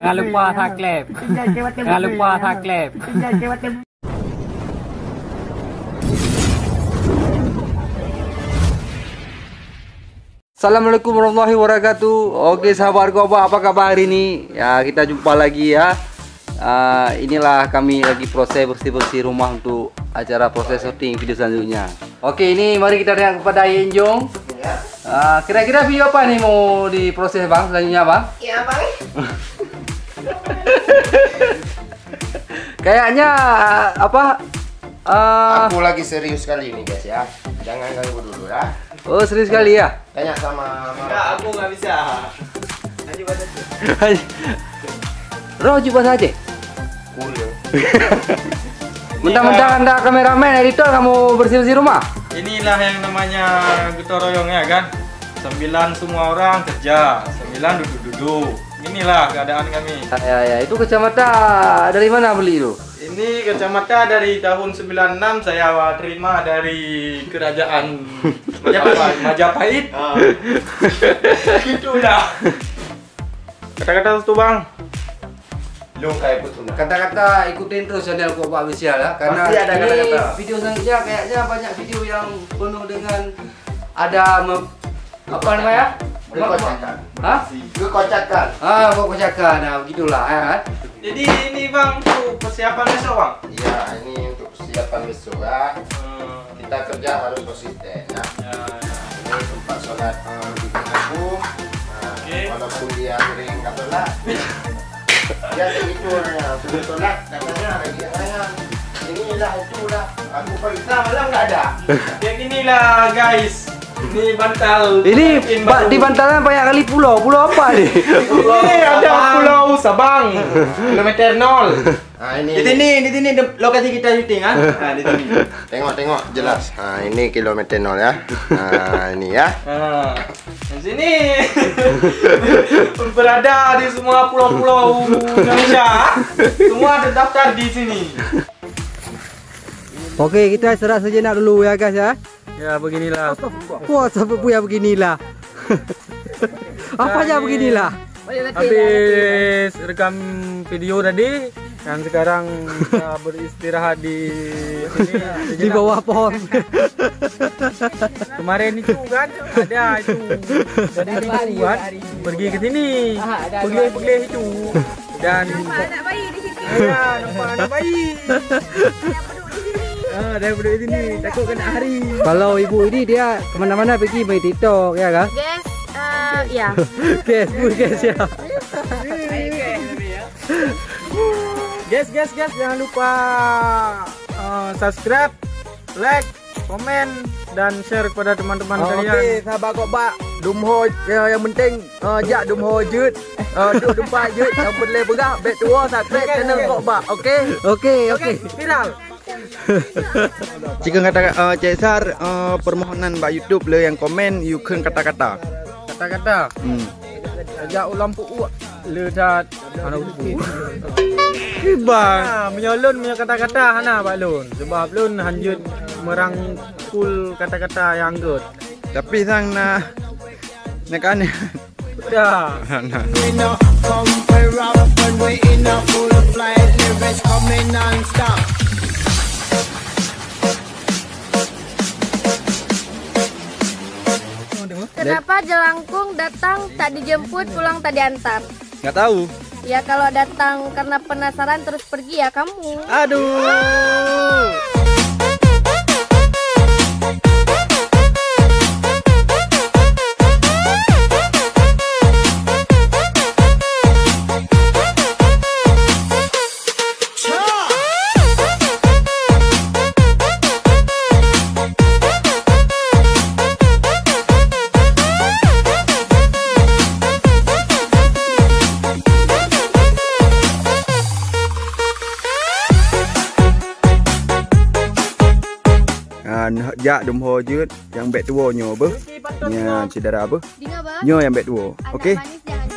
Jangan lupa subscribe. Jangan lupa subscribe. Assalamualaikum warahmatullahi wabarakatuh. Oke sahabat Goba, apa kabar hari ini? Ya, kita jumpa lagi ya. Inilah kami lagi proses bersih-bersih rumah untuk acara proses syuting video selanjutnya. Oke, ini mari kita tanya kepada Yenjong. Kira-kira video apa nih mau diproses bang selanjutnya bang? Ya bang. Kayaknya apa? Aku lagi serius kali ini guys ya. Jangan ganggu dulu ya. Oh serius sekali ya? Tanya sama enggak, aku nggak bisa. Hanya baca tuh. Roh coba saja. Kulo. Mentang-mentang anda kameramen editor kamu bersih-bersih rumah? Inilah yang namanya gotong royong ya kan. 9 semua orang kerja, 9 duduk-duduk. Inilah keadaan kami. Ya, itu kacamata dari mana beli itu? Ini kacamata dari tahun 96 saya terima dari kerajaan Majapahit. Itulah. Kata-kata itu bang. Lu kayak betul. Kata-kata ikutin terus channel Goba Official ya, karena pasti ada ini kata-kata. video selanjutnya kayaknya banyak video yang penuh dengan ada apa namanya? Kekocakan. Hah? Kekocakan. Kekocakan. Nah, begitulah ya kan. Jadi ini bang tuh persiapan besok bang. Iya, ini untuk persiapan besok ya. Kita kerja harus konsisten ya. Ini tempat sholat di aku. Walaupun dia sering nggak sholat, dia begitu orangnya. Sudah sholat, katanya lagi sayang. Inilah itulah. Aku periksa malam nggak ada. Kayak ginilah guys. Ini bantal. Ini di bantalan banyak kali pulau. Pulau apa nih? Ini ada Pulau Sabang. Kilometer 0. Nah, Di sini lokasi kita syuting kan? Nah, di sini. Tengok jelas. Nah, ini kilometer 0 ya. Nah, ini ya. Nah, di sini berada di semua pulau-pulau Indonesia. Semua terdaftar di sini. Oke, kita istirahat sejenak dulu ya guys ya. Ya beginilah. Wah, sampai punya beginilah. Apanya beginilah? Habis rekam video tadi, dan sekarang kita beristirahat di sini Di bawah pohon. Kemarin itu kan ada itu dari itu kan pergi ke sini, pergi itu dan Nampak anak bayi di sini. ya nampak anak bayi. Dari berdua di sini takut kena hari. Kalau ibu ini dia kemana-mana pergi main TikTok ya kan? Guys, ya. Guys ya. Guys, jangan lupa subscribe, like, komen, dan share kepada teman-teman kalian. Okey, sahabat Goba, dumho yang penting jak dumho jut. Duk dumpa jut yang boleh berah, bet tua subscribe channel Goba. Okey. Oke. Viral. Jika kata Cik Sar permohonan Mbak YouTube le yang komen you kan kata-kata. Kata-kata. Ajak ulang puak. Ledat anak upu. Bang, menyolon punya kata-kata hana Pak Lun. Sebab Lun hanjut merangkul kata-kata yang good. Tapi sang kan Ya. Kenapa jelangkung datang tak dijemput, pulang tak diantar? nggak tahu. Ya kalau datang karena penasaran terus pergi ya kamu. Aduh. Jak dumho jut yang bet tua nyo apa? Nya cedera apa? Dinga bang. Nyo yang bet tua. Okey. Manis jangan.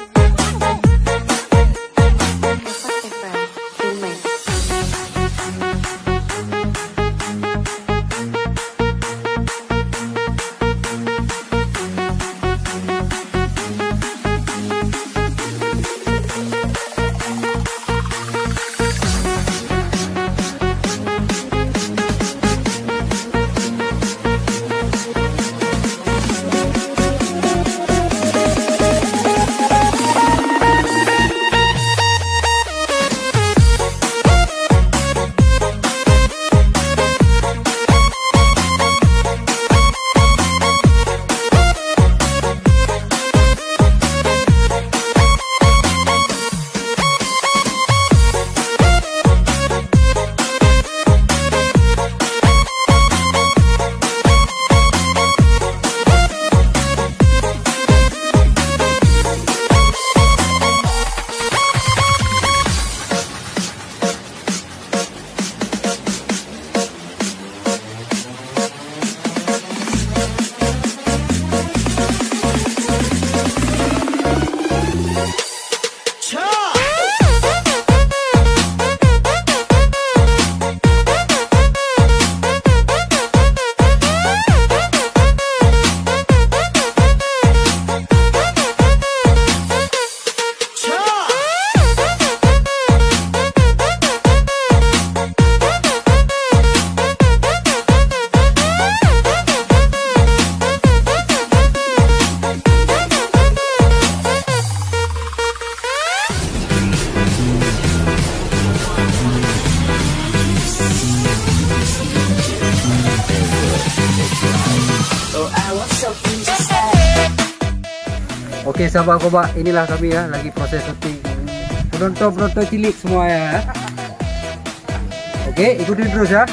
Oke sahabat Koba, inilah kami ya lagi proses syuting. Penonton cilik semua ya. Oke, ikutin terus ya.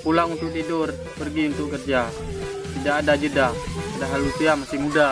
Pulang untuk tidur, pergi untuk kerja. Tidak ada jeda. Padahal usia masih muda.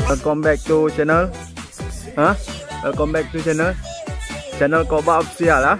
Welcome back to channel. Welcome back to channel. Channel Koba Official lah.